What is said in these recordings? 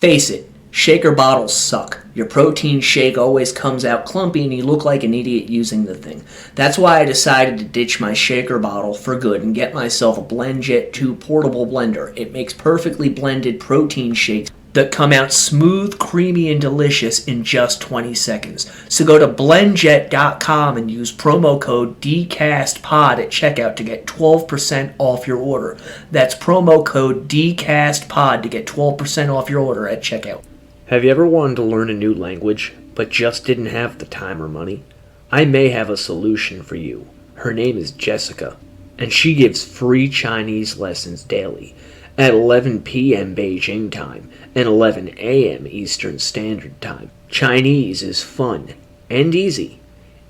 Face it, shaker bottles suck. Your protein shake always comes out clumpy and you look like an idiot using the thing. That's why I decided to ditch my shaker bottle for good and get myself a BlendJet 2 portable blender. It makes perfectly blended protein shakes that come out smooth, creamy, and delicious in just 20 seconds. So go to BlendJet.com and use promo code DCASTPOD at checkout to get 12% off your order. That's promo code DCASTPOD to get 12% off your order at checkout. Have you ever wanted to learn a new language, but just didn't have the time or money? I may have a solution for you. Her name is Jessica, and she gives free Chinese lessons daily at 11 p.m. Beijing time and 11 a.m. Eastern Standard Time. Chinese is fun and easy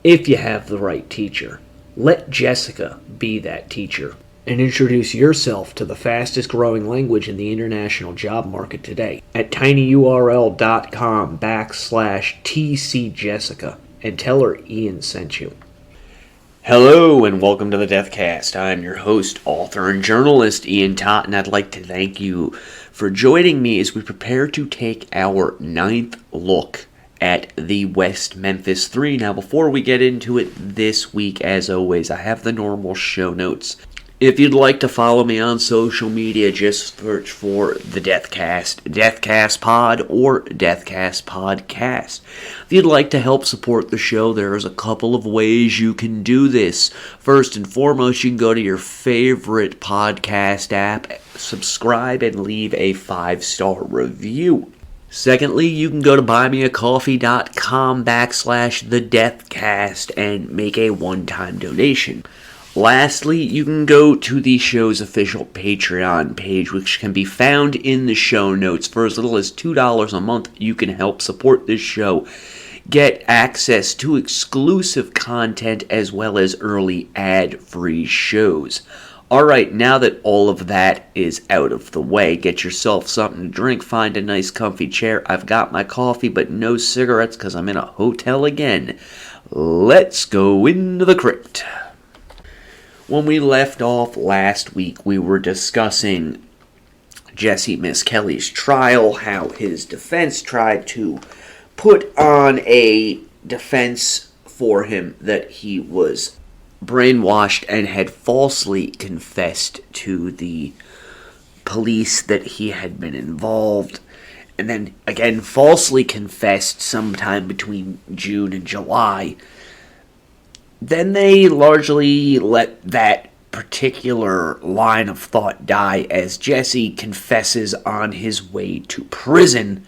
if you have the right teacher. Let Jessica be that teacher and introduce yourself to the fastest growing language in the international job market today at tinyurl.com/tcjessica and tell her Ian sent you. Hello and welcome to the Deathcast. I'm your host, author, and journalist Ian Tott, and I'd like to thank you for joining me as we prepare to take our 9th look at the West Memphis 3. Now, before we get into it this week, as always, I have the normal show notes. If you'd like to follow me on social media, just search for the Deathcast, Deathcast Pod, or Deathcast Podcast. If you'd like to help support the show, there's a couple of ways you can do this. First and foremost, you can go to your favorite podcast app, subscribe, and leave a 5-star review. Secondly, you can go to buymeacoffee.com/thedeathcast and make a one-time donation. Lastly, you can go to the show's official Patreon page, which can be found in the show notes. For as little as $2 a month, you can help support this show, get access to exclusive content, as well as early ad-free shows. Alright, now that all of that is out of the way, get yourself something to drink, find a nice comfy chair. I've got my coffee, but no cigarettes because I'm in a hotel again. Let's go into the crypt. When we left off last week, we were discussing Jessie Misskelley's trial, how his defense tried to put on a defense for him that he was brainwashed and had falsely confessed to the police that he had been involved, and then again falsely confessed sometime between June and July. Then they largely let that particular line of thought die as Jessie confesses on his way to prison.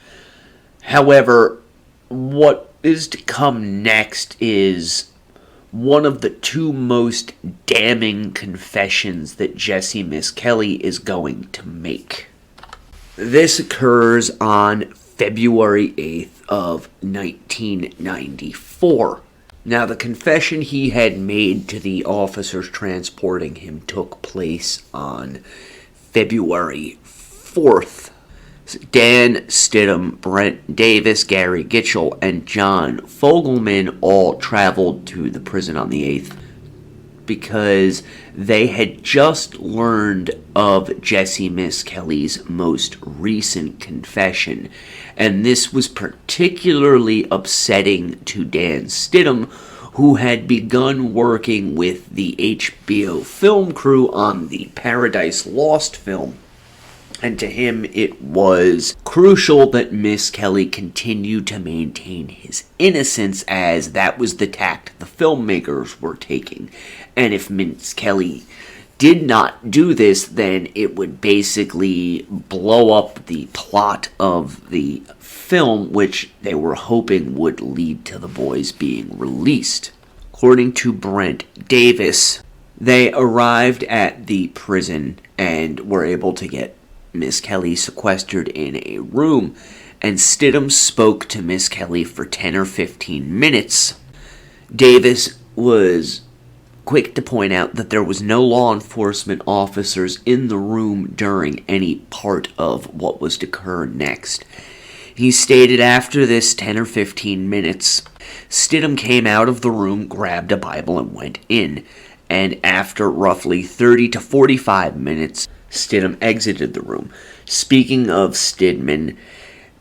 However, what is to come next is one of the two most damning confessions that Jessie Misskelley is going to make. This occurs on February 8th of 1994. Now, the confession he had made to the officers transporting him took place on February 4th. Dan Stidham, Brent Davis, Gary Gitchell, and John Fogelman all traveled to the prison on the 8th because they had just learned of Jessie Misskelley's most recent confession, and this was particularly upsetting to Dan Stidham, who had begun working with the HBO film crew on the Paradise Lost film. And to him, it was crucial that Misskelley continued to maintain his innocence, as that was the tact the filmmakers were taking. And if Misskelley did not do this, then it would basically blow up the plot of the film, which they were hoping would lead to the boys being released. According to Brent Davis, they arrived at the prison and were able to get Misskelley sequestered in a room, and Stidham spoke to Misskelley for 10 or 15 minutes. Davis was quick to point out that there was no law enforcement officers in the room during any part of what was to occur next. He stated after this 10 or 15 minutes, Stidham came out of the room, grabbed a Bible, and went in. And after roughly 30 to 45 minutes, Stidham exited the room. Speaking of Stidman,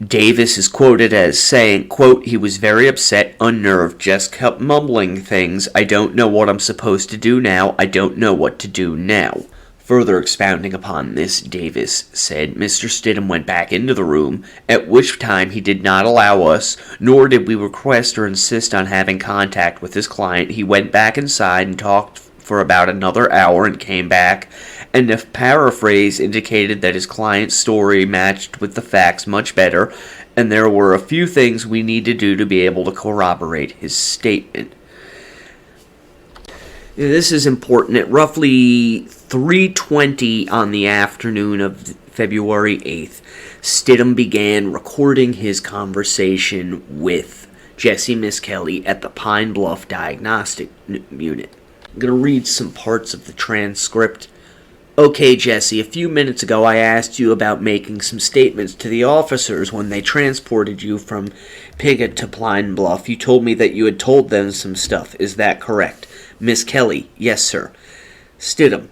Davis is quoted as saying, quote, "He was very upset, unnerved, just kept mumbling things. I don't know what I'm supposed to do now. I don't know what to do now." Further expounding upon this, Davis said, "Mr. Stidham went back into the room, at which time he did not allow us, nor did we request or insist on having contact with his client. He went back inside and talked for about another hour and came back, and the paraphrase indicated that his client's story matched with the facts much better, and there were a few things we need to do to be able to corroborate his statement." This is important. At roughly 3:20 on the afternoon of February 8th, Stidham began recording his conversation with Jessie Misskelley at the Pine Bluff Diagnostic Unit. I'm going to read some parts of the transcript. "Okay, Jessie, a few minutes ago I asked you about making some statements to the officers when they transported you from Piggott to Pine Bluff. You told me that you had told them some stuff. Is that correct?" Misskelley: "Yes, sir." Stidham: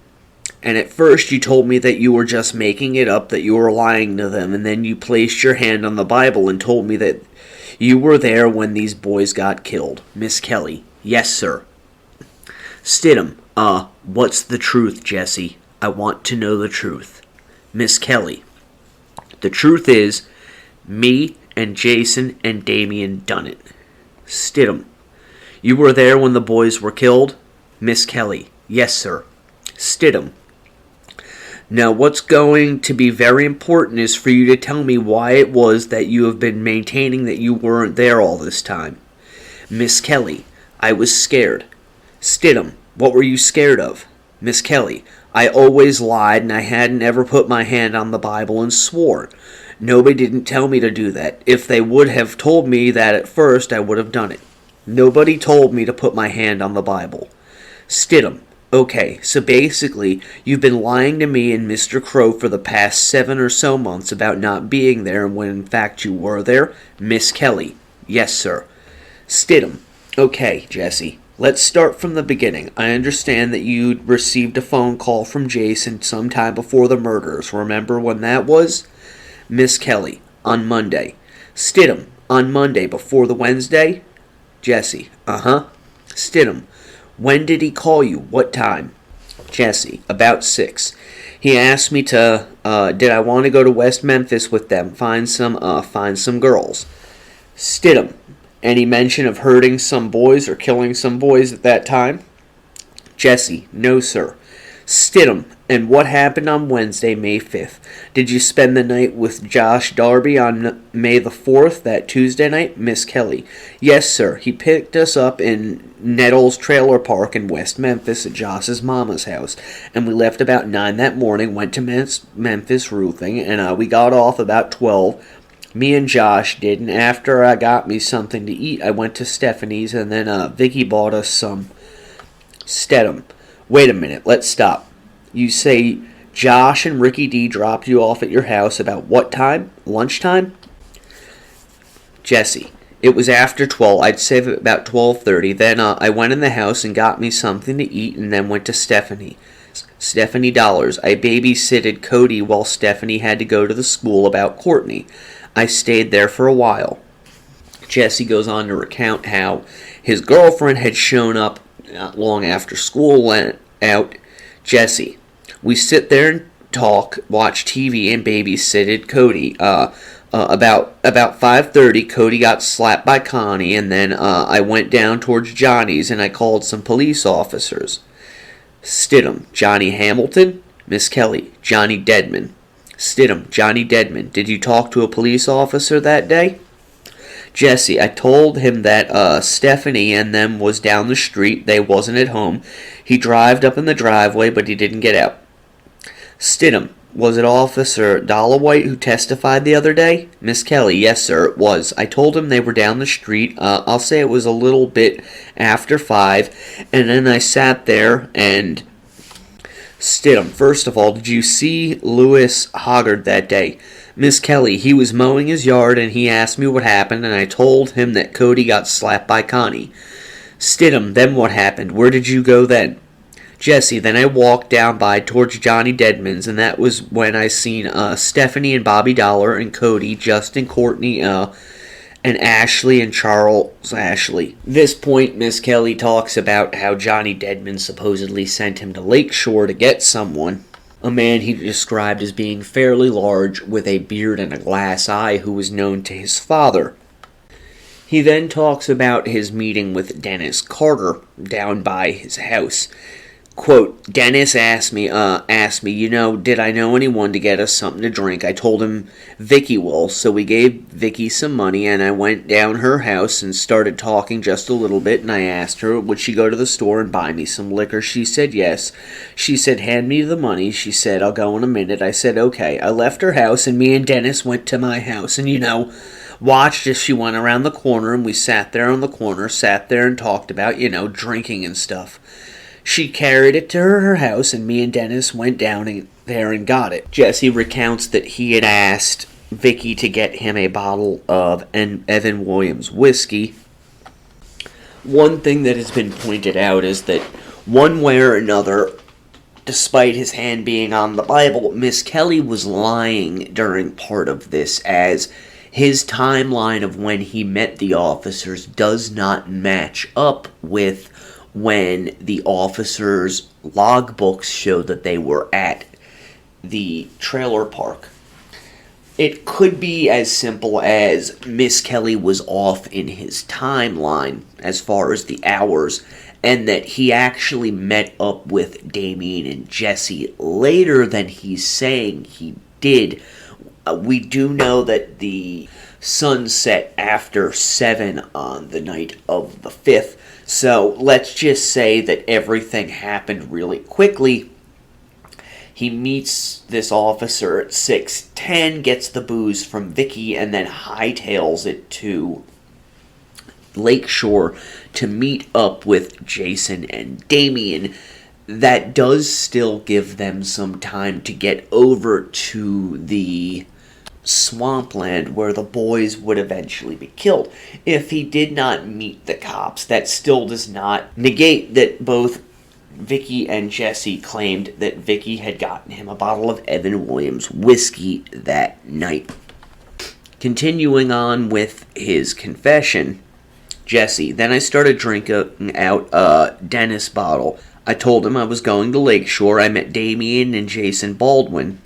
"And at first you told me that you were just making it up, that you were lying to them, and then you placed your hand on the Bible and told me that you were there when these boys got killed." Misskelley: "Yes, sir." Stidham: What's the truth, Jessie? I want to know the truth." Misskelley: "The truth is, me and Jason and Damien done it." Stidham: "You were there when the boys were killed?" Misskelley: "Yes, sir." Stidham: "Now what's going to be very important is for you to tell me why it was that you have been maintaining that you weren't there all this time." Misskelley: "I was scared." Stidham: "What were you scared of?" Misskelley: "I always lied, and I hadn't ever put my hand on the Bible and swore. Nobody didn't tell me to do that. If they would have told me that at first, I would have done it. Nobody told me to put my hand on the Bible." Stidham: "Okay, so basically, you've been lying to me and Mr. Crow for the past 7 or so months about not being there when in fact you were there?" Misskelley: "Yes, sir." Stidham: "Okay, Jessie. Let's start from the beginning. I understand that you received a phone call from Jason sometime before the murders. Remember when that was?" Misskelley: "On Monday." Stidham: "On Monday before the Wednesday?" Jessie: "Uh-huh." Stidham: "When did he call you? What time?" Jessie: "About 6. He asked me to, did I want to go to West Memphis with them, find some girls." Stidham: "Any mention of hurting some boys or killing some boys at that time?" Jessie: "No, sir." Stidham: "And what happened on Wednesday, May 5th? Did you spend the night with Josh Darby on May the 4th, that Tuesday night?" Misskelley: "Yes, sir. He picked us up in Nettles Trailer Park in West Memphis at Josh's mama's house, and we left about 9 that morning, went to Memphis roofing, and we got off about 12. Me and Josh did, and after I got me something to eat, I went to Stephanie's, and then Vicky bought us some." Stidham: "Wait a minute, let's stop. You say Josh and Ricky D dropped you off at your house about what time? Lunchtime?" Jessie: "It was after 12, I'd say about 12:30. Then I went in the house and got me something to eat, and then went to Stephanie Dollars. I babysitted Cody while Stephanie had to go to the school about Courtney. I stayed there for a while." Jessie goes on to recount how his girlfriend had shown up not long after school went out. Jessie: "We sit there and talk, watch TV, and babysitted Cody. About 5:30, Cody got slapped by Connie, and then I went down towards Johnny's, and I called some police officers." Stidham: "Johnny Hamilton?" Misskelley: "Johnny Deadman." Stidham: "Johnny Deadman. Did you talk to a police officer that day?" Jessie: "I told him that Stephanie and them was down the street. They wasn't at home. He drived up in the driveway, but he didn't get out." Stidham: "Was it Officer Dollawhite who testified the other day?" Misskelley: "Yes, sir, it was. I told him they were down the street. I'll say it was a little bit after 5, and then I sat there and..." Stidham: "First of all, did you see Lewis Hoggard that day?" Misskelley: "He was mowing his yard, and he asked me what happened, and I told him that Cody got slapped by Connie." Stidham: "Then what happened? Where did you go then?" Jessie, then I walked down by towards Johnny Deadman's, and that was when I seen Stephanie and Bobby Dollar and Cody, Justin, Courtney, and Ashley and Charles Ashley. This point, Misskelley talks about how Johnny Deadman supposedly sent him to Lakeshore to get someone. A man he described as being fairly large with a beard and a glass eye who was known to his father. He then talks about his meeting with Dennis Carter down by his house. Quote, Dennis asked me, did I know anyone to get us something to drink? I told him Vicky will, so we gave Vicky some money, and I went down her house and started talking just a little bit, and I asked her, would she go to the store and buy me some liquor? She said yes. She said, hand me the money. She said, I'll go in a minute. I said, okay. I left her house, and me and Dennis went to my house, and watched as she went around the corner, and we sat there on the corner, and talked about, drinking and stuff. She carried it to her house, and me and Dennis went down there and got it. Jessie recounts that he had asked Vicky to get him a bottle of Evan Williams whiskey. One thing that has been pointed out is that one way or another, despite his hand being on the Bible, Misskelley was lying during part of this, as his timeline of when he met the officers does not match up with when the officers' logbooks show that they were at the trailer park. It could be as simple as Misskelley was off in his timeline as far as the hours, and that he actually met up with Damien and Jessie later than he's saying he did. We do know that the sun set after 7 on the night of the 5th, so let's just say that everything happened really quickly. He meets this officer at 6:10, gets the booze from Vicky, and then hightails it to Lakeshore to meet up with Jason and Damien. That does still give them some time to get over to the swampland where the boys would eventually be killed. If he did not meet the cops, that still does not negate that both Vicky and Jessie claimed that Vicky had gotten him a bottle of Evan Williams whiskey that night. Continuing on with his confession, Jessie, then I started drinking out a Dennis bottle. I told him I was going to Lakeshore. I met Damien and Jason Baldwin.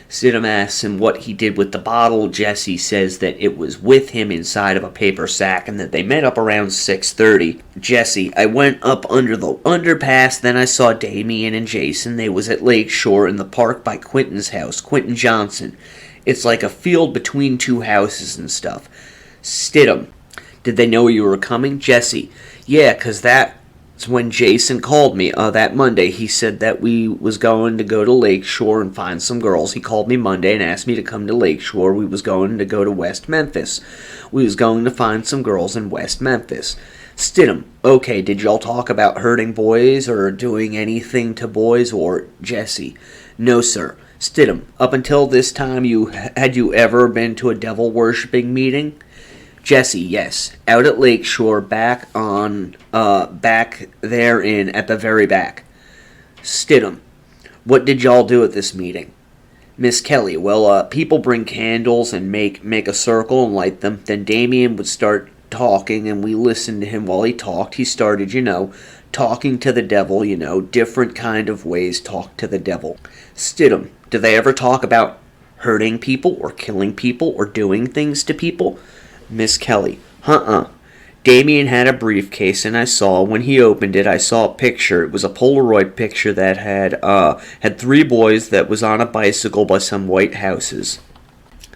Stidham asks him what he did with the bottle. Jessie says that it was with him inside of a paper sack and that they met up around 6:30. Jessie, I went up under the underpass, then I saw Damien and Jason. They was at Lakeshore in the park by Quentin's house, Quentin Johnson. It's like a field between two houses and stuff. Stidham, did they know you were coming? Jessie, yeah, 'cause that's when Jason called me that Monday. He said that we was going to go to Lakeshore and find some girls. He called me Monday and asked me to come to Lakeshore. We was going to go to West Memphis. We was going to find some girls in West Memphis. Stidham, okay, did y'all talk about hurting boys or doing anything to boys? Or Jessie, no sir. Stidham, up until this time, had you ever been to a devil-worshipping meeting? Jessie, yes. Out at Lakeshore, back there at the very back. Stidham, what did y'all do at this meeting? Misskelley, well, people bring candles and make a circle and light them. Then Damien would start talking, and we listened to him while he talked. He started, talking to the devil, different kind of ways talk to the devil. Stidham, do they ever talk about hurting people or killing people or doing things to people? Misskelley, Damien had a briefcase, and I saw, when he opened it, I saw a picture. It was a Polaroid picture that had 3 boys that was on a bicycle by some white houses.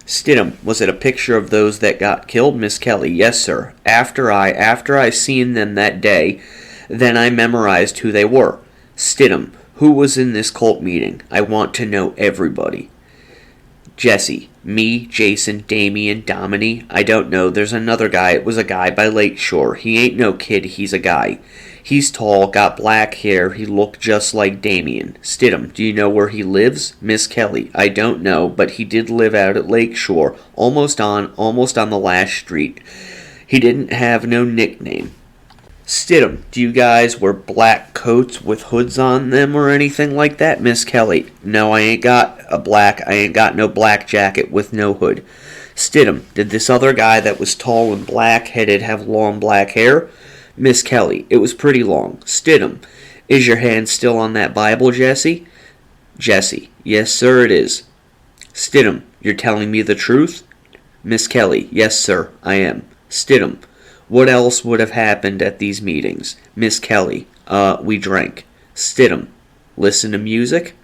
Stidham, was it a picture of those that got killed? Misskelley, yes, sir. After I seen them that day, then I memorized who they were. Stidham, who was in this cult meeting? I want to know everybody. Jessie, me, Jason, Damien, Domini, I don't know, there's another guy. It was a guy by Lakeshore. He ain't no kid, he's a guy. He's tall, got black hair, he looked just like Damien. Stidham, do you know where he lives? Misskelley, I don't know, but he did live out at Lakeshore, almost on the last street. He didn't have no nickname. Stidham, do you guys wear black coats with hoods on them or anything like that? Misskelley, no, I ain't got no black jacket with no hood. Stidham, did this other guy that was tall and black-headed have long black hair? Misskelley, it was pretty long. Stidham, is your hand still on that Bible, Jessie? Jessie, yes, sir, it is. Stidham, you're telling me the truth? Misskelley, yes, sir, I am. Stidham, what else would have happened at these meetings? Misskelley, we drank. Stidham, listen to music?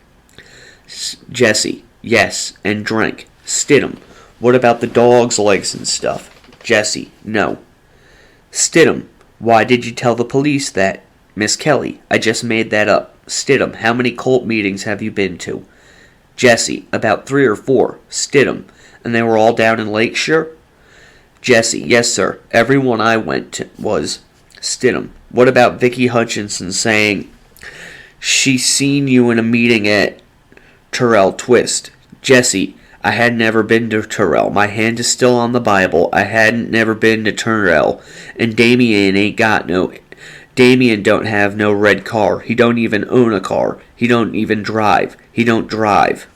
Jessie, yes, and drank. Stidham, what about the dog's legs and stuff? Jessie, no. Stidham, why did you tell the police that? Misskelley, I just made that up. Stidham, how many cult meetings have you been to? Jessie, about 3 or 4. Stidham, and they were all down in Lakeshore? Jessie, yes, sir. Every one I went to was. Stidham, what about Vicky Hutchinson saying she seen you in a meeting at Terrell Twist? Jessie, I had never been to Terrell. My hand is still on the Bible. I hadn't never been to Terrell. And Damien don't have no red car. He don't even own a car. He don't even drive. He don't drive.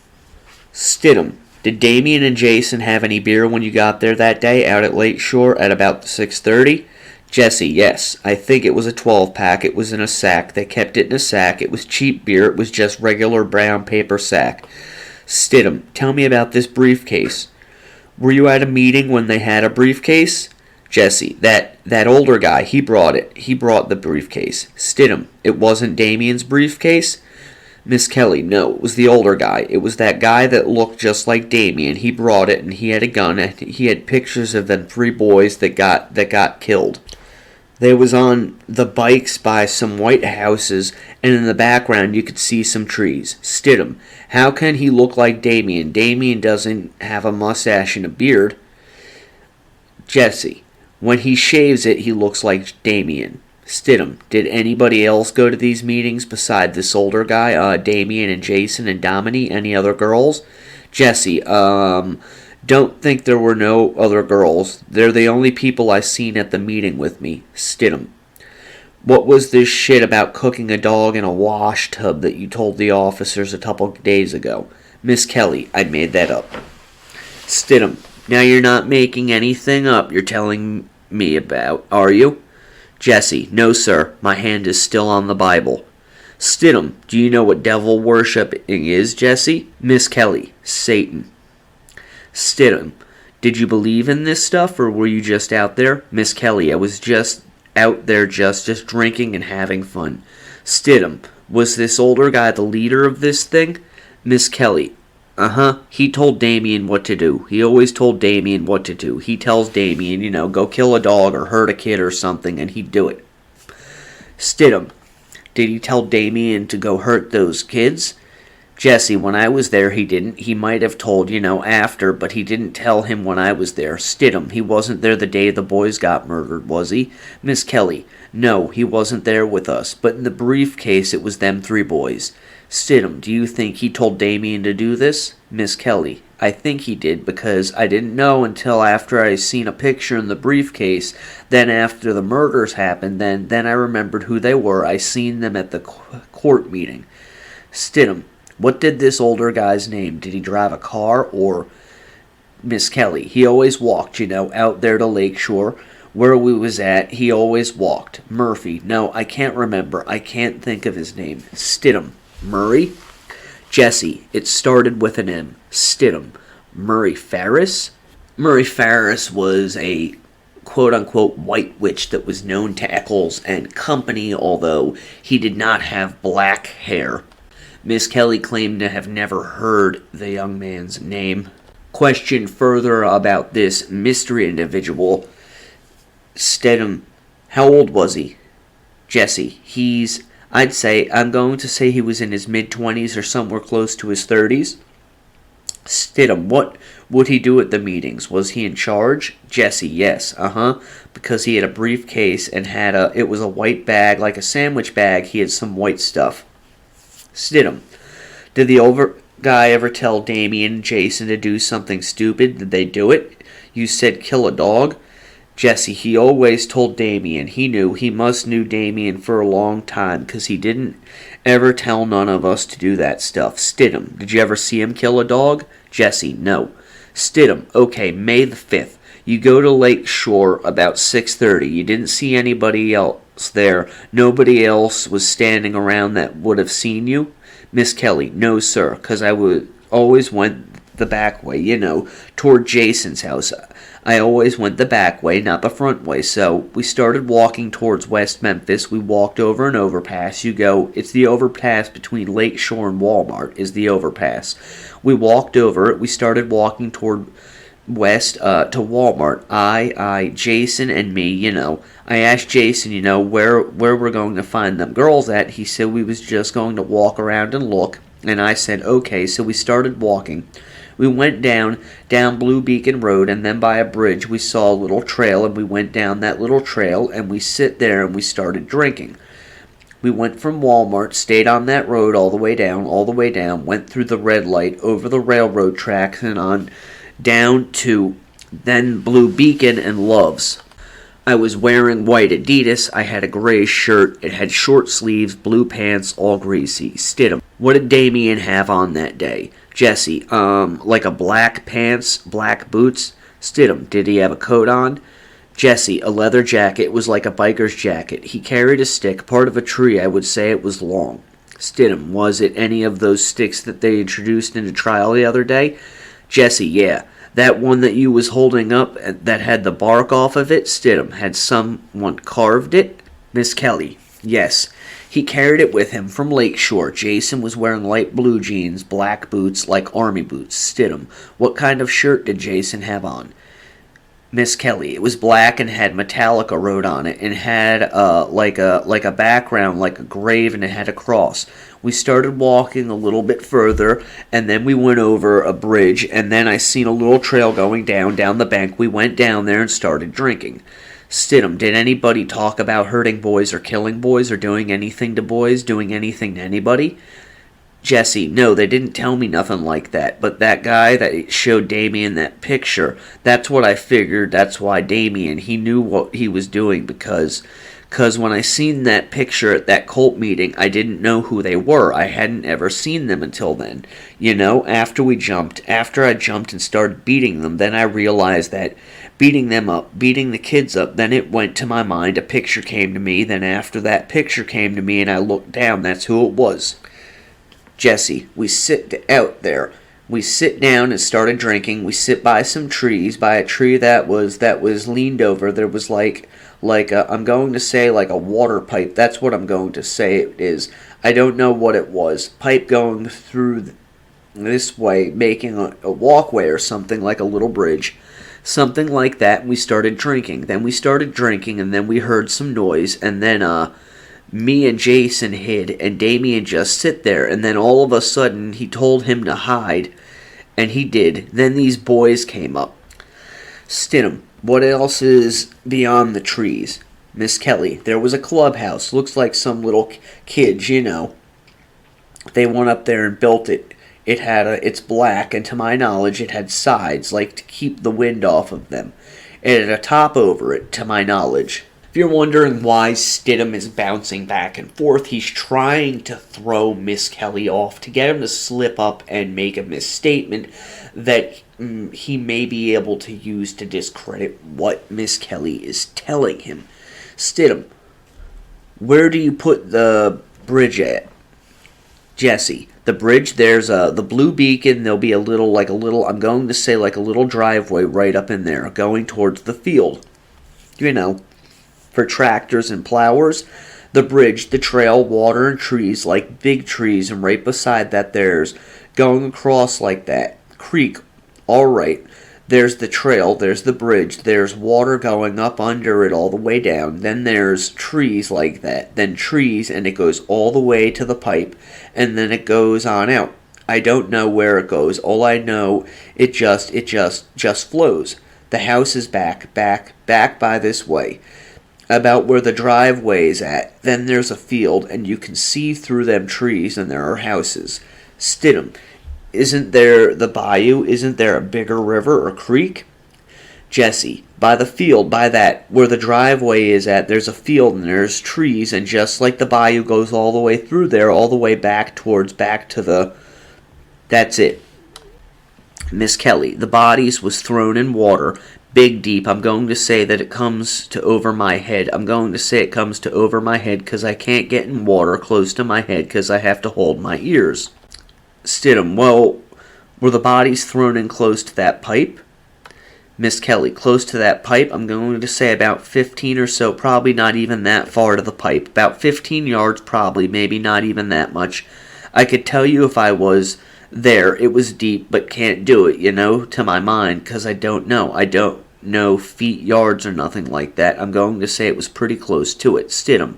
Stidham, did Damien and Jason have any beer when you got there that day out at Lakeshore at about 6:30? Jessie, yes. I think it was a 12-pack. It was in a sack. They kept it in a sack. It was cheap beer. It was just regular brown paper sack. Stidham, tell me about this briefcase. Were you at a meeting when they had a briefcase? Jessie, that older guy, he brought it. He brought the briefcase. Stidham, it wasn't Damien's briefcase? Misskelley, no, it was the older guy. It was that guy that looked just like Damien. He brought it, and he had a gun, and he had pictures of them 3 boys that got killed. They was on the bikes by some white houses, and in the background you could see some trees. Stidham, how can he look like Damien? Damien doesn't have a mustache and a beard. Jessie, when he shaves it, he looks like Damien. Stidham, did anybody else go to these meetings beside this older guy, Damien and Jason and Domini? Any other girls? Jessie, don't think there were no other girls. They're the only people I seen at the meeting with me. Stidham, what was this shit about cooking a dog in a wash tub that you told the officers a couple days ago? Misskelley, I made that up. Stidham, now you're not making anything up you're telling me about, are you? Jessie, no sir, my hand is still on the Bible. Stidham, do you know what devil worshipping is, Jessie? Misskelley, Satan. Stidham, did you believe in this stuff, or were you just out there? Misskelley, I was just out there just drinking and having fun. Stidham, was this older guy the leader of this thing? Misskelley, he told Damien what to do. He always told Damien what to do. He tells Damien, go kill a dog or hurt a kid or something, and he'd do it. Stidham, did he tell Damien to go hurt those kids? Jessie, when I was there, he didn't. He might have told, after, but he didn't tell him when I was there. Stidham, he wasn't there the day the boys got murdered, was he? Misskelley, no, he wasn't there with us, but in the briefcase it was them 3 boys. Stidham, do you think he told Damien to do this? Misskelley, I think he did because I didn't know until after I seen a picture in the briefcase. Then after the murders happened, then I remembered who they were. I seen them at the court meeting. Stidham, what did this older guy's name? Did he drive a car or... Misskelley, he always walked, out there to Lakeshore. Where we was at, he always walked. Murphy, no, I can't remember. I can't think of his name. Stidham, Murray? Jessie, it started with an M. Stidham, Murray Farris? Murray Farris was a quote-unquote white witch that was known to Eccles and company, although he did not have black hair. Misskelley claimed to have never heard the young man's name. Question further about this mystery individual. Stidham, how old was he? Jessie, I'm going to say he was in his mid-20s or somewhere close to his 30s. Stidham, what would he do at the meetings? Was he in charge? Jessie, yes, because he had a briefcase and it was a white bag, like a sandwich bag. He had some white stuff. Stidham, did the older guy ever tell Damien and Jason to do something stupid? Did they do it? You said kill a dog? Jessie, he always told Damien. He must knew Damien for a long time, 'cause he didn't ever tell none of us to do that stuff. Stidham, did you ever see him kill a dog? Jessie, no. Stidham, okay, May the 5th. You go to Lake Shore about 6:30. You didn't see anybody else there. Nobody else was standing around that would have seen you? Misskelley, no, sir, 'cause I would always went the back way, toward Jason's house. I always went the back way, not the front way. So we started walking towards West Memphis. We walked over an overpass. It's the overpass between Lake Shore and Walmart is the overpass. We walked over it. We started walking toward west to Walmart. Jason and me, I asked Jason, where we're going to find them girls at. He said we was just going to walk around and look. And I said, okay, so we started walking. We went down Blue Beacon Road, and then by a bridge we saw a little trail, and we went down that little trail, and we sit there and we started drinking. We went from Walmart, stayed on that road all the way down, went through the red light, over the railroad tracks, and on down to then Blue Beacon and Love's. I was wearing white Adidas. I had a gray shirt. It had short sleeves, blue pants, all greasy. Stidham, what did Damien have on that day? Jessie, like a black pants, black boots. Stidham, did he have a coat on? Jessie, a leather jacket. It was like a biker's jacket. He carried a stick, part of a tree. I would say it was long. Stidham, was it any of those sticks that they introduced into trial the other day? Jessie, yeah. That one that you was holding up that had the bark off of it, Stidham, had someone carved it? Misskelley, yes. He carried it with him from Lake Shore. Jason was wearing light blue jeans, black boots, like army boots. Stidham, what kind of shirt did Jason have on? Misskelley, it was black and had Metallica wrote on it, and had like a background, like a grave, and it had a cross. We started walking a little bit further, and then we went over a bridge, and then I seen a little trail going down the bank. We went down there and started drinking. Stidham, did anybody talk about hurting boys or killing boys or doing anything to boys, doing anything to anybody? Jessie, no, they didn't tell me nothing like that, but that guy that showed Damien that picture, that's what I figured. That's why Damien, he knew what he was doing, because when I seen that picture at that cult meeting, I didn't know who they were. I hadn't ever seen them until then. After I jumped and started beating them, then I realized that beating them up, beating the kids up, then it went to my mind, a picture came to me, then after that picture came to me and I looked down, that's who it was. Jessie, we sit out there. We sit down and started drinking. We sit by some trees, by a tree that was leaned over. There was I'm going to say like a water pipe. That's what I'm going to say it is. I don't know what it was. Pipe going through this way, making a walkway or something, like a little bridge. Something like that, and we started drinking. Then we started drinking, and then we heard some noise, and then me and Jason hid, and Damien just sit there, and then all of a sudden he told him to hide, and he did. Then these boys came up. Stidham, what else is beyond the trees? Misskelley, there was a clubhouse. Looks like some little kids, They went up there and built it. It's black, and to my knowledge it had sides, like to keep the wind off of them. It had a top over it, to my knowledge. If you're wondering why Stidham is bouncing back and forth, he's trying to throw Misskelley off to get him to slip up and make a misstatement that he may be able to use to discredit what Misskelley is telling him. Stidham, where do you put the bridge at? Jessie, the bridge, there's the Blue Beacon. There'll be a little, I'm going to say like a little driveway right up in there going towards the field. For tractors and plowers. The bridge, the trail, water and trees, like big trees, and right beside that there's going across like that creek. Alright, there's the trail, there's the bridge, there's water going up under it all the way down, then there's trees like that, then trees, and it goes all the way to the pipe, and then it goes on out. I don't know where it goes. All I know, it just flows. The house is back by this way. About where the driveway's at, then there's a field, and you can see through them trees, and there are houses. Stidham, isn't there the bayou? Isn't there a bigger river or creek? Jessie, By the field, by that, where the driveway is at, there's a field and there's trees, and just like the bayou goes all the way through there, all the way back to the... That's it. Misskelley, the bodies was thrown in water, big deep. I'm going to say that it comes to over my head. I'm going to say it comes to over my head because I can't get in water close to my head because I have to hold my ears. Stidham, well, were the bodies thrown in close to that pipe? Misskelley, close to that pipe, I'm going to say about 15 or so, probably not even that far to the pipe. About 15 yards, probably, maybe not even that much. I could tell you if I was there. It was deep, but can't do it, to my mind, because I don't know. I don't know feet, yards, or nothing like that. I'm going to say it was pretty close to it. Stidham,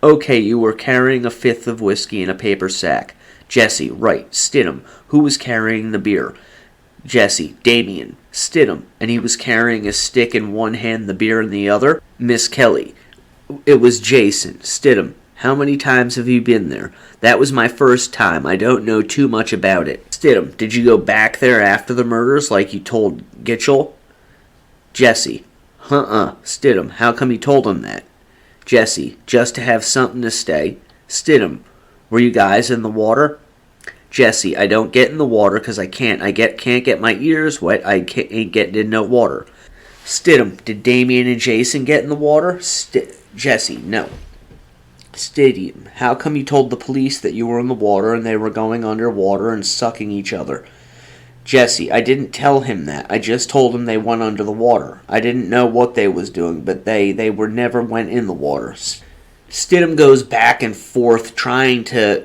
okay, you were carrying a fifth of whiskey in a paper sack. Jessie, right. Stidham, who was carrying the beer? Jessie, Damien. Stidham, and he was carrying a stick in one hand, the beer in the other? Misskelley, it was Jason. Stidham, how many times have you been there? That was my first time. I don't know too much about it. Stidham, did you go back there after the murders like you told Gitchell? Jessie, Stidham, how come you told him that? Jessie, just to have something to stay. Stidham, were you guys in the water? Jessie, I don't get in the water because I can't. Can't get my ears wet. Ain't getting in no water. Stidham, did Damien and Jason get in the water? Jessie, no. Stidham, how come you told the police that you were in the water and they were going underwater and sucking each other? Jessie, I didn't tell him that. I just told him they went under the water. I didn't know what they was doing, but they were never went in the water. Stidham goes back and forth trying to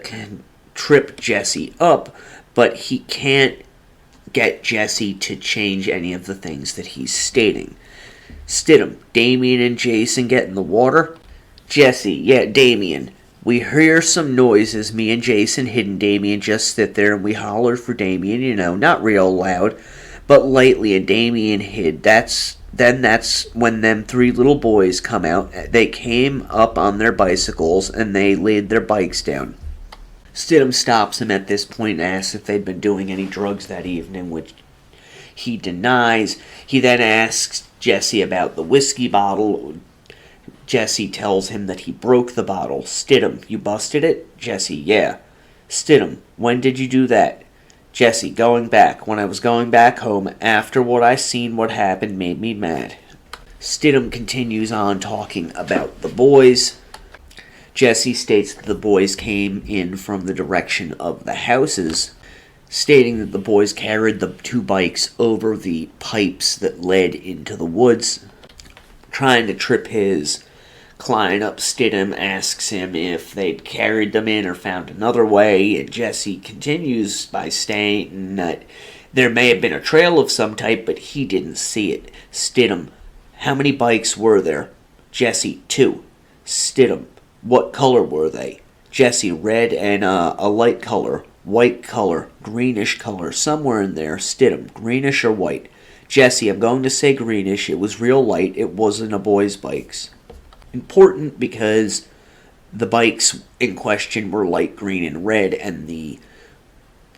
trip Jessie up, but he can't get Jessie to change any of the things that he's stating. Stidham, Damien and Jason get in the water? Jessie, yeah, Damien. We hear some noises. Me and Jason hidden. Damien just sit there and we hollered for Damien, not real loud, but lightly, and Damien hid. That's when them three little boys come out. They came up on their bicycles and they laid their bikes down. Stidham stops him at this point and asks if they'd been doing any drugs that evening, which he denies. He then asks Jessie about the whiskey bottle. Jessie tells him that he broke the bottle. Stidham, you busted it? Jessie, yeah. Stidham, when did you do that? Jessie, going back. When I was going back home, after what I seen what happened made me mad. Stidham continues on talking about the boys. Jessie states that the boys came in from the direction of the houses, stating that the boys carried the two bikes over the pipes that led into the woods. Trying to trip his client up, Stidham asks him if they'd carried them in or found another way, and Jessie continues by stating that there may have been a trail of some type, but he didn't see it. Stidham, how many bikes were there? Jessie, 2. Stidham, what color were they? Jessie, red and a light color, white color, greenish color, somewhere in there. Stidham, greenish or white? Jessie, I'm going to say greenish. It was real light. It wasn't a boy's bikes. Important because the bikes in question were light green and red, and the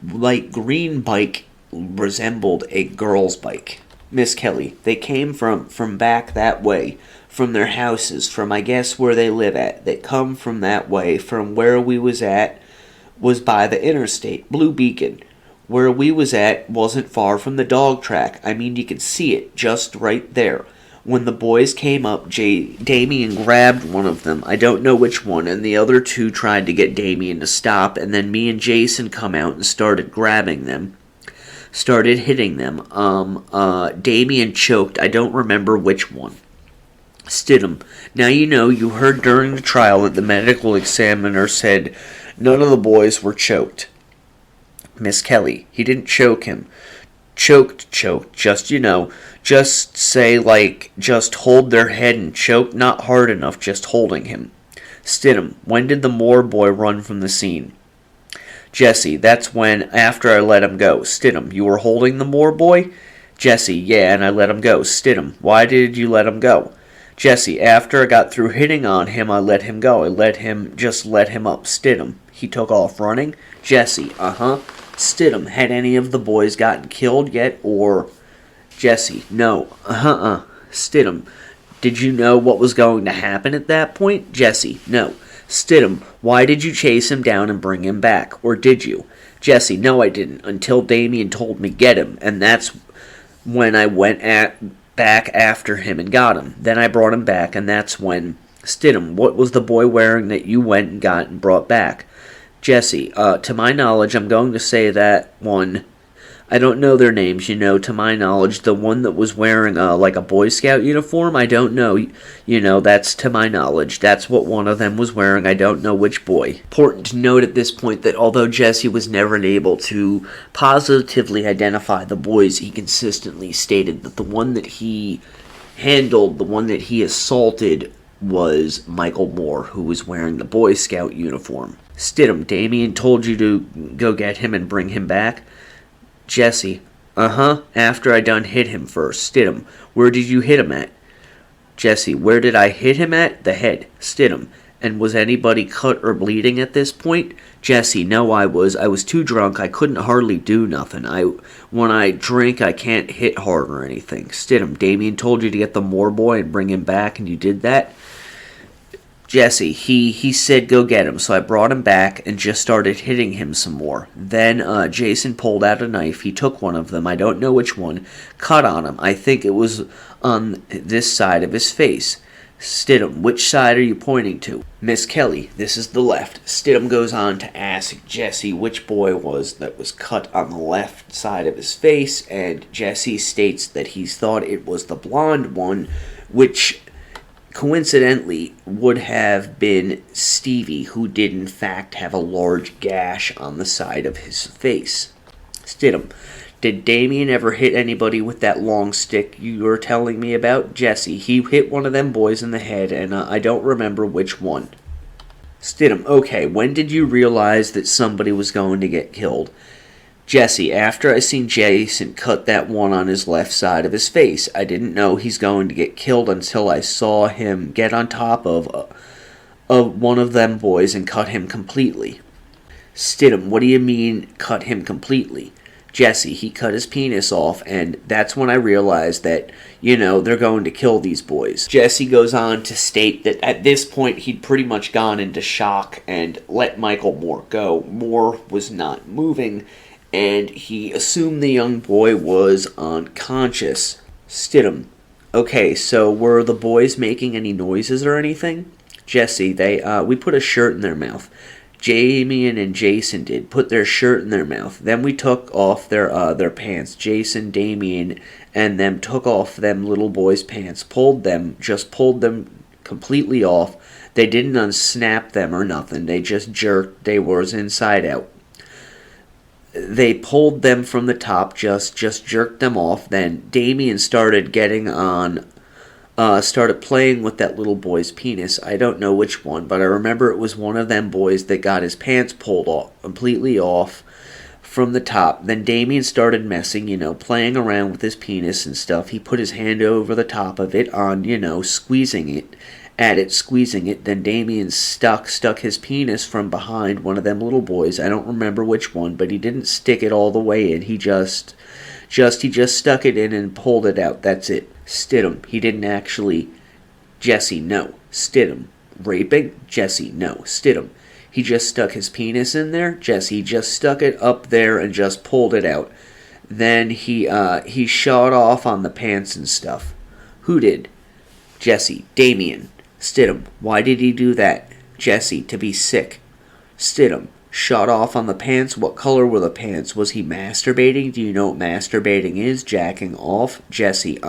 light green bike resembled a girl's bike. Misskelley, they came from back that way, from their houses, from I guess where they live at. They come from that way, from where we was at was by the interstate, Blue Beacon. Where we was at wasn't far from the dog track. I mean, you could see it just right there. When the boys came up, Damien grabbed one of them. I don't know which one, and the other two tried to get Damien to stop, and then me and Jason come out and started grabbing them. Started hitting them. Damien choked. I don't remember which one. Stidham, now you heard during the trial that the medical examiner said none of the boys were choked. Misskelley, he didn't choke him. Choked, just say just hold their head and choke, not hard enough, just holding him. Stidham, when did the Moore boy run from the scene? Jessie, that's when, after I let him go. Stidham, you were holding the Moore boy? Jessie, yeah, and I let him go. Stidham, why did you let him go? Jessie, after I got through hitting on him, I let him go. I let him up. Stidham, he took off running? Jessie, Stidham, had any of the boys gotten killed yet, or... Jessie, no, Stidham, did you know what was going to happen at that point? Jessie, no. Stidham, why did you chase him down and bring him back? Or did you? Jessie, no I didn't, until Damien told me get him, and that's when I went back after him and got him. Then I brought him back, and that's when... Stidham, what was the boy wearing that you went and got and brought back? Jessie, to my knowledge, I'm going to say that one... I don't know their names, to my knowledge. The one that was wearing, like a Boy Scout uniform, I don't know. That's to my knowledge. That's what one of them was wearing. I don't know which boy. Important to note at this point that although Jessie was never able to positively identify the boys, he consistently stated that the one that he handled, the one that he assaulted, was Michael Moore, who was wearing the Boy Scout uniform. Stidham, Damien told you to go get him and bring him back? Jessie, after I done hit him first. Stidham, where did you hit him at? Jessie, where did I hit him at? The head. Stidham, and was anybody cut or bleeding at this point? Jessie, no I was too drunk, I couldn't hardly do nothing. When I drink, I can't hit hard or anything. Stidham, Damien told you to get the Moore boy and bring him back, and you did that? Jessie, he said go get him, so I brought him back and just started hitting him some more. Then Jason pulled out a knife, he took one of them, I don't know which one, cut on him. I think it was on this side of his face. Stidham, which side are you pointing to? Misskelley, this is the left. Stidham goes on to ask Jessie which boy was that was cut on the left side of his face, and Jessie states that he thought it was the blonde one, which... coincidentally would have been Stevie, who did in fact have a large gash on the side of his face. Stidham, did Damien ever hit anybody with that long stick you were telling me about? Jessie, he hit one of them boys in the head, and I don't remember which one. Stidham, okay, when did you realize that somebody was going to get killed? Jessie, after I seen Jason cut that one on his left side of his face, I didn't know he's going to get killed until I saw him get on top of one of them boys and cut him completely. Stidham, what do you mean, cut him completely? Jessie, he cut his penis off, and that's when I realized that, they're going to kill these boys. Jessie goes on to state that at this point he'd pretty much gone into shock and let Michael Moore go. Moore was not moving, and he assumed the young boy was unconscious. Stidham, okay, so were the boys making any noises or anything? Jessie, we put a shirt in their mouth. Damien and Jason did, put their shirt in their mouth. Then we took off their pants. Jason, Damien, and them took off them little boys' pants, pulled them completely off. They didn't unsnap them or nothing. They just jerked. They was inside out. They pulled them from the top, just jerked them off. Then Damien started started playing with that little boy's penis. I don't know which one, but I remember it was one of them boys that got his pants pulled off, completely off from the top. Then Damien started messing, playing around with his penis and stuff. He put his hand over the top of it on, squeezing it. Then Damien stuck his penis from behind one of them little boys. I don't remember which one, but he didn't stick it all the way in. He just stuck it in and pulled it out. That's it. Stidham, he didn't actually... Jessie, no. Stidham, raping? Jessie, no. Stidham, he just stuck his penis in there? Jessie, just stuck it up there and just pulled it out. Then he shot off on the pants and stuff. Who did? Jessie, Damien. Stidham, why did he do that? Jessie, to be sick. Stidham, shot off on the pants? What color were the pants? Was he masturbating? Do you know what masturbating is? Jacking off? Jessie,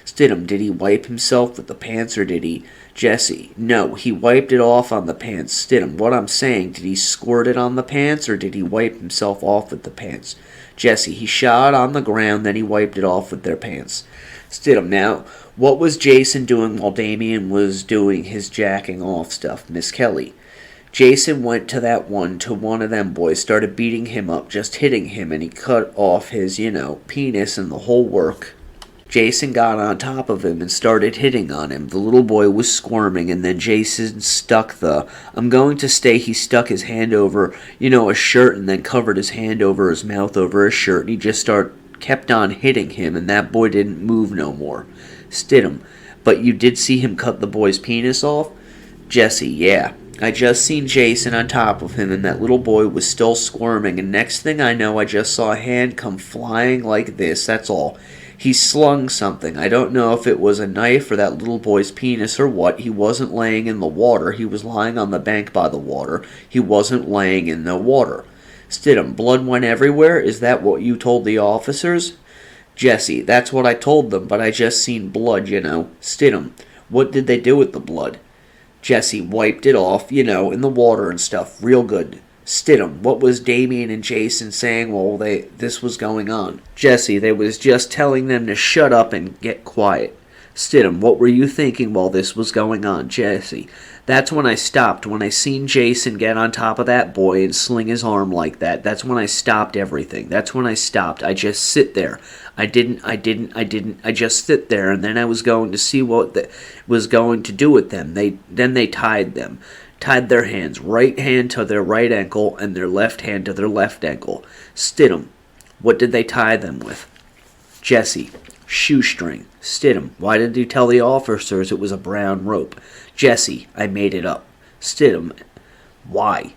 Stidham, did he wipe himself with the pants or did he... Jessie, no, he wiped it off on the pants. Stidham, what I'm saying, did he squirt it on the pants or did he wipe himself off with the pants? Jessie, he shot on the ground, then he wiped it off with their pants. Stidham, now... what was Jason doing while Damien was doing his jacking off stuff? Misskelley. Jason went to one of them boys, started beating him up, just hitting him, and he cut off his, penis and the whole work. Jason got on top of him and started hitting on him. The little boy was squirming, and then Jason I'm going to say he stuck his hand over, a shirt and then covered his hand over his mouth over his shirt, and he just kept on hitting him, and that boy didn't move no more. Stidham, but you did see him cut the boy's penis off? Jessie, yeah. I just seen Jason on top of him, and that little boy was still squirming, and next thing I know, I just saw a hand come flying like this, that's all. He slung something. I don't know if it was a knife or that little boy's penis or what. He wasn't laying in the water. He was lying on the bank by the water. He wasn't laying in the water. Stidham, blood went everywhere? Is that what you told the officers? Jessie, that's what I told them, but I just seen blood, you know. Stidham, what did they do with the blood? Jessie wiped it off, you know, in the water and stuff, real good. Stidham, what was Damien and Jason saying while this was going on? Jessie, they was just telling them to shut up and get quiet. Stidham, what were you thinking while this was going on? Jessie, that's when I stopped. When I seen Jason get on top of that boy and sling his arm like that, that's when I stopped everything. That's when I stopped. I just sit there. I just sit there, and then I was going to see what was going to do with them. Then they tied them. Tied their hands, right hand to their right ankle and their left hand to their left ankle. Stidham, what did they tie them with? Jessie, shoestring. Stidham, why did you tell the officers it was a brown rope? Jessie, I made it up. Stidham, why?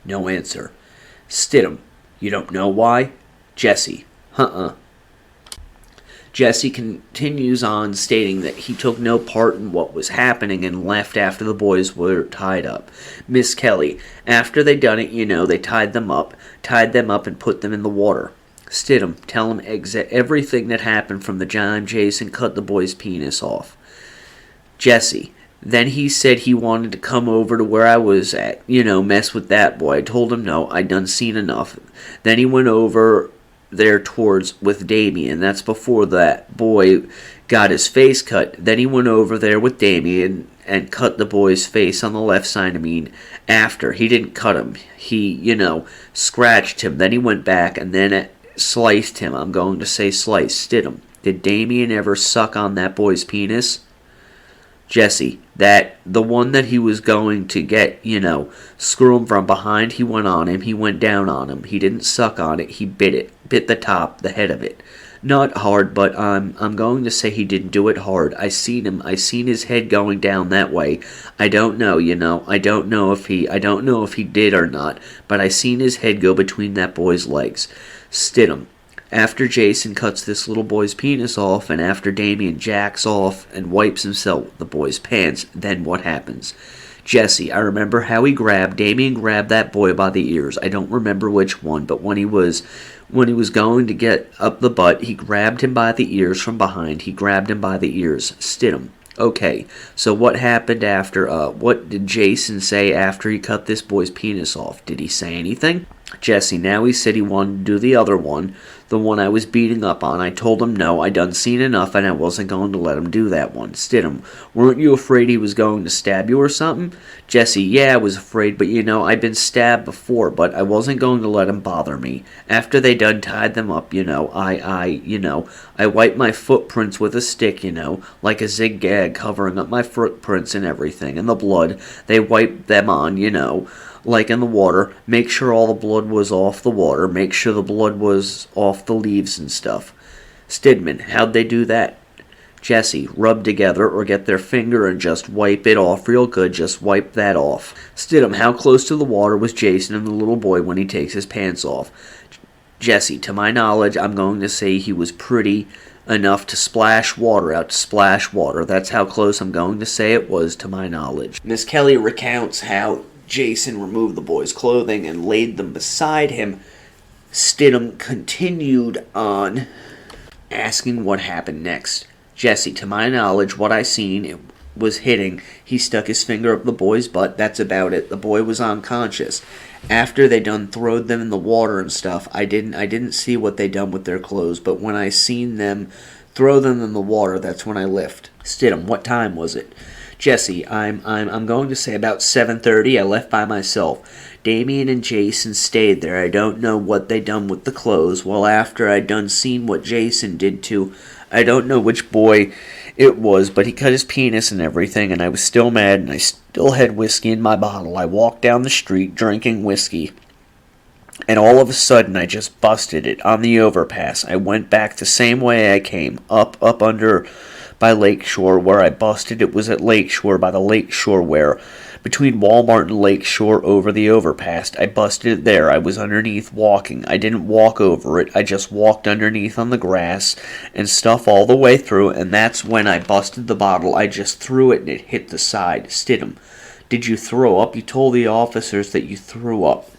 No answer. Stidham, you don't know why? Jessie, Jessie continues on, stating that he took no part in what was happening and left after the boys were tied up. Misskelley, after they done it, you know, they tied them up and put them in the water. Stidham, tell him everything that happened from the time Jason cut the boy's penis off. Jessie, then he said he wanted to come over to where I was at, you know, mess with that boy. I told him no, I done seen enough. Then he went over there towards with Damien. That's before that boy got his face cut. Then he went over there with Damien and cut the boy's face on the left side. I mean, after. He didn't cut him. He, you know, scratched him. Then he went back and then sliced him. I'm going to say sliced. Stidham, did Damien ever suck on that boy's penis? Jessie, that the one that he was going to get, you know, screw him from behind, he went on him, he went down on him. He didn't suck on it, he bit the top, the head of it. Not hard, but I'm going to say he didn't do it hard. I seen his head going down that way. I don't know, you know, I don't know if he did or not, but I seen his head go between that boy's legs. Stidham, after Jason cuts this little boy's penis off, and after Damien jacks off and wipes himself with the boy's pants, then what happens? Jessie, I remember how Damien grabbed that boy by the ears. I don't remember which one, but when he was going to get up the butt, he grabbed him by the ears from behind. He grabbed him by the ears. Stidham, okay, so what happened after, what did Jason say after he cut this boy's penis off? Did he say anything? Jessie, now he said he wanted to do the other one, the one I was beating up on. I told him no, I done seen enough and I wasn't going to let him do that one. Stidham, weren't you afraid he was going to stab you or something? Jessie, yeah, I was afraid, but you know, I'd been stabbed before, but I wasn't going to let him bother me. After they done tied them up, you know, I wiped my footprints with a stick, you know, like a zigzag covering up my footprints and everything, and the blood, they wiped them on, you know, like in the water, make sure all the blood was off the water, make sure the blood was off the leaves and stuff. Stidham, how'd they do that? Jessie, rub together or get their finger and just wipe it off real good, just wipe that off. Stidham, how close to the water was Jason and the little boy when he takes his pants off? Jesse, to my knowledge, I'm going to say he was pretty enough to splash water out, to splash water. That's how close I'm going to say it was to my knowledge. Misskelley recounts how Jason removed the boy's clothing and laid them beside him. Stidham continued on, asking what happened next. Jesse, to my knowledge, what I seen, it was hitting. He stuck his finger up the boy's butt. That's about it. The boy was unconscious. After they done throwed them in the water and stuff, I didn't see what they done with their clothes, but when I seen them throw them in the water, that's when I left. Stidham, what time was it? Jesse, I'm going to say about 7:30. I left by myself. Damien and Jason stayed there. I don't know what they done with the clothes. Well, after I done seen what Jason did to, I don't know which boy it was, but he cut his penis and everything, and I was still mad, and I still had whiskey in my bottle. I walked down the street drinking whiskey, and all of a sudden I just busted it on the overpass. I went back the same way I came, up under by Lakeshore where I busted. It was at Lakeshore by the Lakeshore where, between Walmart and Lakeshore over the overpass. I busted it there. I was underneath walking. I didn't walk over it. I just walked underneath on the grass and stuff all the way through, and that's when I busted the bottle. I just threw it and it hit the side. Stidham, did you throw up? You told the officers that you threw up.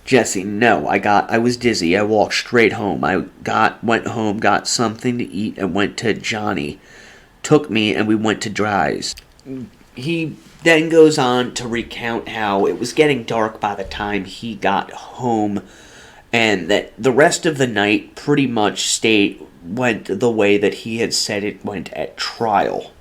Jessie, no, I was dizzy. I walked straight home. Went home, got something to eat, and went to Johnny. Took me, and we went to Dry's. He then goes on to recount how it was getting dark by the time he got home, and that the rest of the night pretty much went the way that he had said it went at trial.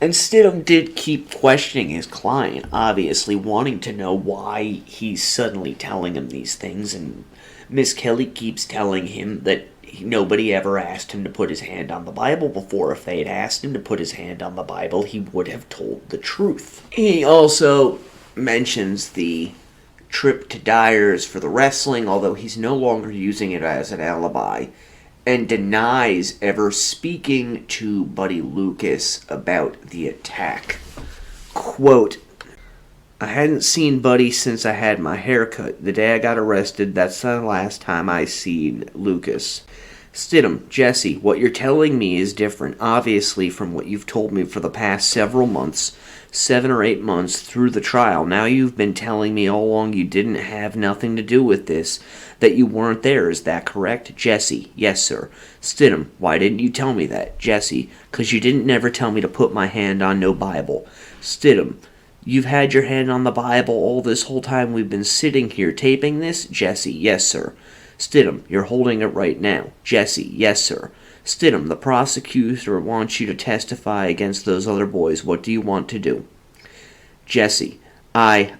And Stidham did keep questioning his client, obviously wanting to know why he's suddenly telling him these things, and Misskelley keeps telling him that nobody ever asked him to put his hand on the Bible before. If they had asked him to put his hand on the Bible, he would have told the truth. He also mentions the trip to Dyer's for the wrestling, although he's no longer using it as an alibi, and denies ever speaking to Buddy Lucas about the attack. Quote, I hadn't seen Buddy since I had my hair cut. The day I got arrested, that's the last time I seen Lucas. Stidham, Jessie, what you're telling me is different, obviously, from what you've told me for the past several months, 7 or 8 months through the trial. Now you've been telling me all along you didn't have nothing to do with this, that you weren't there. Is that correct? Jessie, yes, sir. Stidham, why didn't you tell me that? Jessie, 'cause you didn't never tell me to put my hand on no Bible. Stidham, you've had your hand on the Bible all this whole time we've been sitting here taping this? Jessie, yes, sir. Stidham, you're holding it right now. Jessie, yes, sir. Stidham, the prosecutor wants you to testify against those other boys. What do you want to do? Jessie, I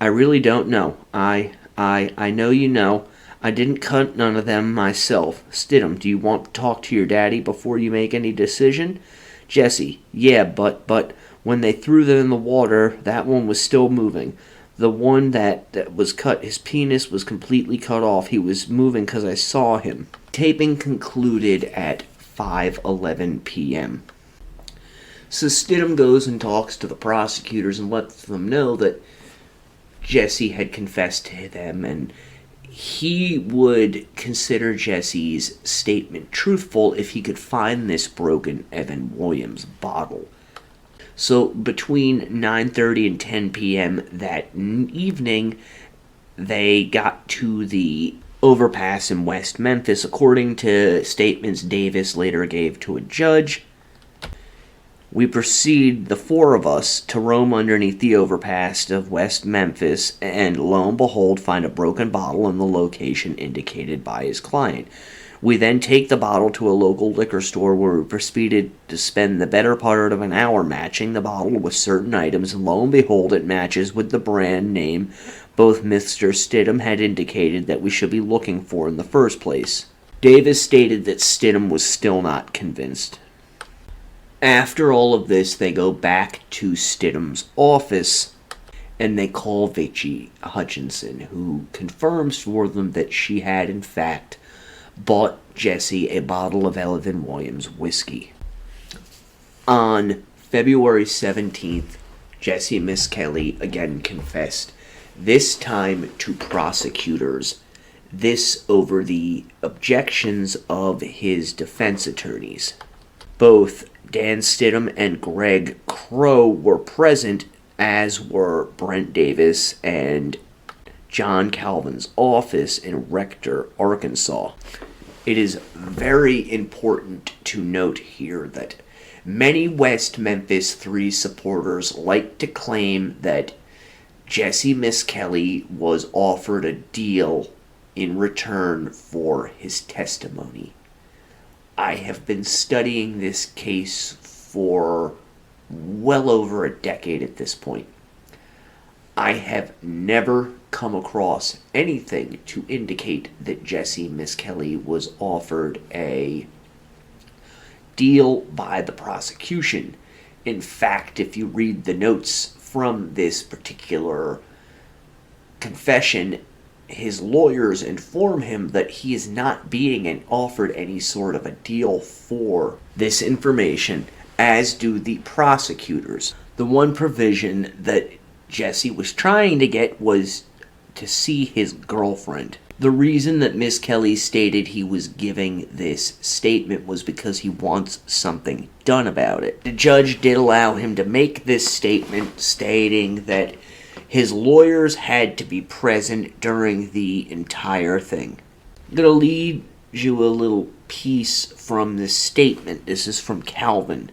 really don't know. I know you know. I didn't cut none of them myself. Stidham, do you want to talk to your daddy before you make any decision? Jessie, yeah, but when they threw them in the water, that one was still moving. The one that was cut, his penis was completely cut off. He was moving because I saw him. Taping concluded at 5:11 p.m. So Stidham goes and talks to the prosecutors and lets them know that Jessie had confessed to them, and he would consider Jessie's statement truthful if he could find this broken Evan Williams bottle. So between 9:30 and 10 p.m. that evening, they got to the overpass in West Memphis. According to statements Davis later gave to a judge, we proceed, the 4 of us, to roam underneath the overpass of West Memphis and, lo and behold, find a broken bottle in the location indicated by his client. We then take the bottle to a local liquor store where we proceeded to spend the better part of an hour matching the bottle with certain items, and lo and behold, it matches with the brand name both Mr. Stidham had indicated that we should be looking for in the first place. Davis stated that Stidham was still not convinced. After all of this, they go back to Stidham's office, and they call Vicki Hutchinson, who confirms for them that she had, in fact, bought Jessie a bottle of Evan Williams whiskey. On February 17th, Jessie Misskelley again confessed, this time to prosecutors, this over the objections of his defense attorneys. Both Dan Stidham and Greg Crow were present, as were Brent Davis and John Calvin's office in Rector, Arkansas. It is very important to note here that many West Memphis 3 supporters like to claim that Jessie Misskelley was offered a deal in return for his testimony. I have been studying this case for well over a decade at this point. I have never come across anything to indicate that Jessie Misskelley was offered a deal by the prosecution. In fact, if you read the notes from this particular confession, his lawyers inform him that he is not being offered any sort of a deal for this information, as do the prosecutors. The one provision that Jesse was trying to get was to see his girlfriend. The reason that Misskelley stated he was giving this statement was because he wants something done about it. The judge did allow him to make this statement, stating that his lawyers had to be present during the entire thing. I'm going to lead you a little piece from this statement. This is from Calvin.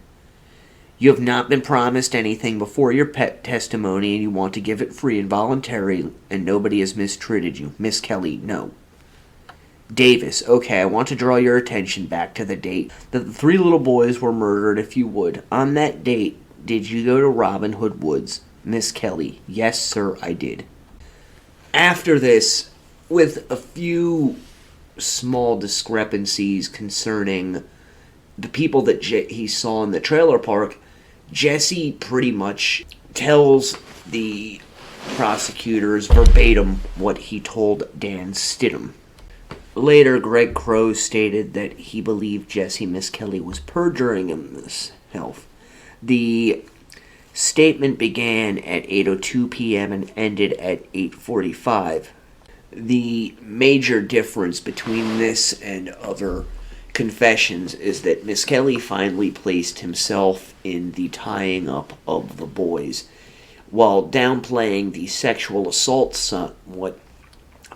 You have not been promised anything before your testimony, and you want to give it free and voluntary, and nobody has mistreated you. Misskelley, no. Davis, okay, I want to draw your attention back to the date that the 3 little boys were murdered, if you would. On that date, did you go to Robin Hood Woods? Misskelley, yes, sir, I did. After this, with a few small discrepancies concerning the people that he saw in the trailer park, Jesse pretty much tells the prosecutors verbatim what he told Dan Stidham. Later, Greg Crow stated that he believed Jessie Misskelley was perjuring himself. The statement began at 8:02 p.m. and ended at 8:45. The major difference between this and other confessions is that Misskelley finally placed himself in the tying up of the boys, while downplaying the sexual assault somewhat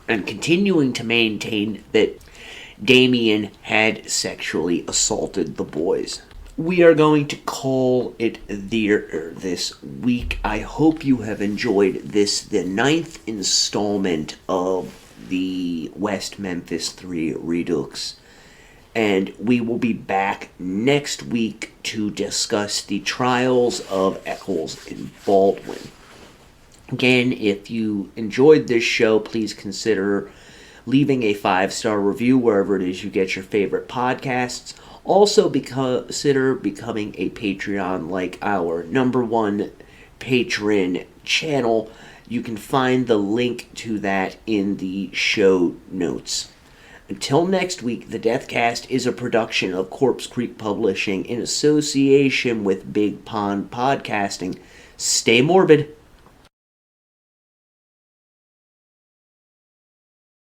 and continuing to maintain that Damien had sexually assaulted the boys. We are going to call it there this week. I hope you have enjoyed this, the 9th installment of the West Memphis 3 Redux. And we will be back next week to discuss the trials of Eccles and Baldwin. Again, if you enjoyed this show, please consider leaving a 5-star review wherever it is you get your favorite podcasts. Also, consider becoming a Patreon like our #1 patron channel. You can find the link to that in the show notes. Until next week, the Deathcast is a production of Corpse Creek Publishing in association with Big Pond Podcasting. Stay morbid.